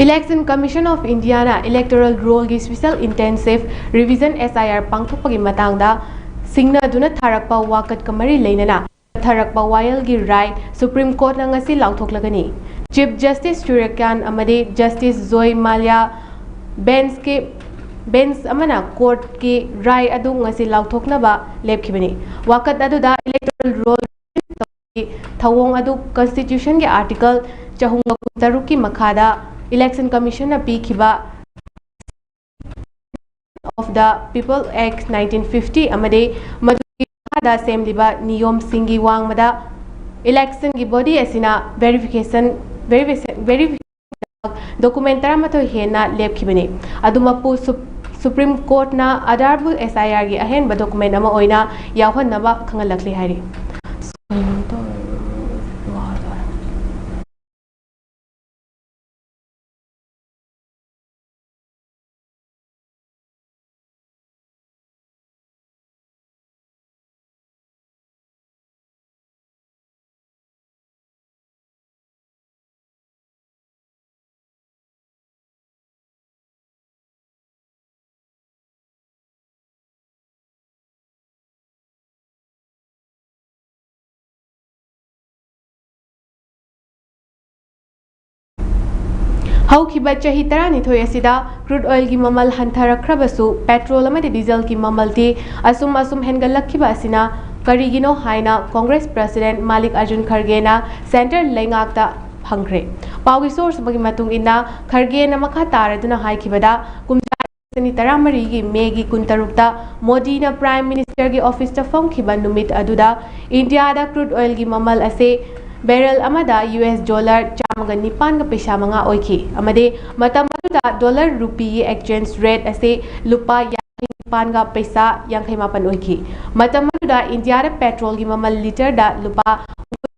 इलेक्शन कमीशन ऑफ इंडिया ना इलेक्टोरल रोल की स्पेशल इंटेंसिव रिवीजन SIR पांगथोकपगी मतांगदा सिंगनादुना थारकपा वाकत कमरी लेनना थारकपा वायल की राय सुप्रीम कोर्ट नंगसी लाउथोकलगनी। चीफ जस्टिस सूर्यकांत अमदे जस्टिस जोय माल्या बेंच अमना कोर्ट की राय अदु ngasi लाउथोकनबा लेपखिबनी। वाकत अदुदा इलेक्टोरल रोल थवोंग अदु कॉन्स्टिट्यूशन के आर्टिकल 463 की मखादा इलेक्शन कमीशन पीखिबा ऑफ द पीपल एक्ट 1950 अमदे मदुदा सेमलिबा नियम सिंगी वांगमदा इलेक्शन की बॉडी असिना वेरिफिकेशन डॉक्यूमेंट 13 हेना लेपखिबनी। अदुमपु सुप्रीम कोर्ट ना आधारभूत SIR की अहेन डॉक्यूमेंट अमा ओइना यावहनबा खंगलखली हाइरी। हौखिबा चाही तरानिथोय असिदा क्रूड ऑयल की ममल हंथरख्रबसु पेट्रोल अमदि डीजल की ममल ती असुम हेनगलखिबा असिना करिगिनो हाइना कांग्रेस प्रेसिडेंट मालिक अर्जुन खरगे ना सेंट्रल लेंगाकता हंग्रे पाउगी सोर्स बगी मतुंग इना खरगे ना मखा तारदुना हाइखिबदा कुमजानी तरामरी की मेगी कुंतरुक्ता मोदी ना प्राइम मिनिस्टर की ऑफिस ता फंखिबा नुमित अदुदा इंडिया दा क्रूड ऑयल की ममल असे बैरल अमदा US डॉलर 4.9 पैसा मंगा ओइखि अमदे मतम अदुदा डॉलर रुपी एक्सचेंज रेट असे लुपा 5 पैसा 58 ओइखि मतम अदुदा इंडिया दा पेट्रोल की ममल लीटर दा लुपा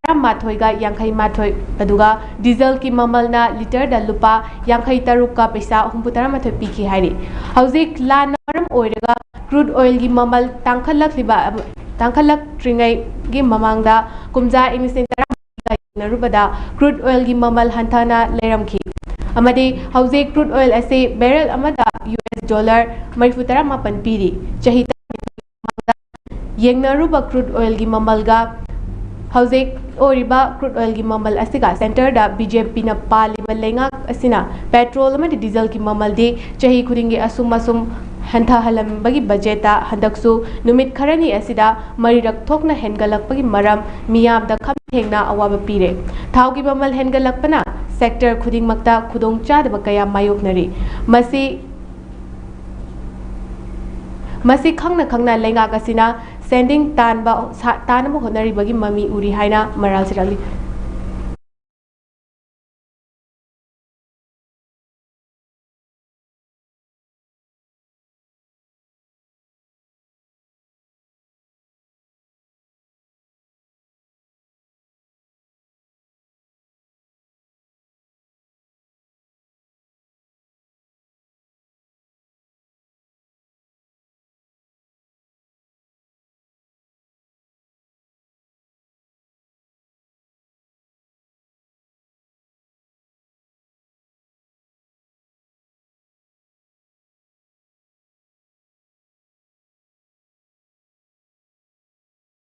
38 गा 58 अदुगा डीजल की ममल ना लीटर दा लुपा 53 का पैसा 39 पीखि हाइरि हौजिक लान मरम ओइरगा क्रूड ऑयल की ममल तांखलक ट्रिंगै गी ममांगदा कुमजा इनिसेंट नरुबदा क्रूड ऑयल की ममल हंथाना लेरमखि अमदे हौजे क्रूड ऑयल असे बैरल अमदा US डॉलर 34 पीरी चाही येंगनरुबा क्रूड ऑयल की ममलगा हौजे ओरिबा क्रूड ऑयल की ममल असिगा सेंटर दा BJP ना पालिबा लेंगा असिना पेट्रोल अमदे डीजल की ममल दे चाही खुदिंगे असुम हंथा हलमबगी बजेटा हंदकसु नुमित खरनी असिदा मरिरक थोकना हेनगलकपगी मरम मियामदा खमथेंगना अवाब पीरे थाव की ममल हेनगलकपना सेक्टर खुदिंगमक्ता खुदोंग चादबा कया मायोकनरी मसी खंगना लेंगाक असिना सेंडिंग तानबा होनरिबगी ममी उरी हाइना मराल सिराली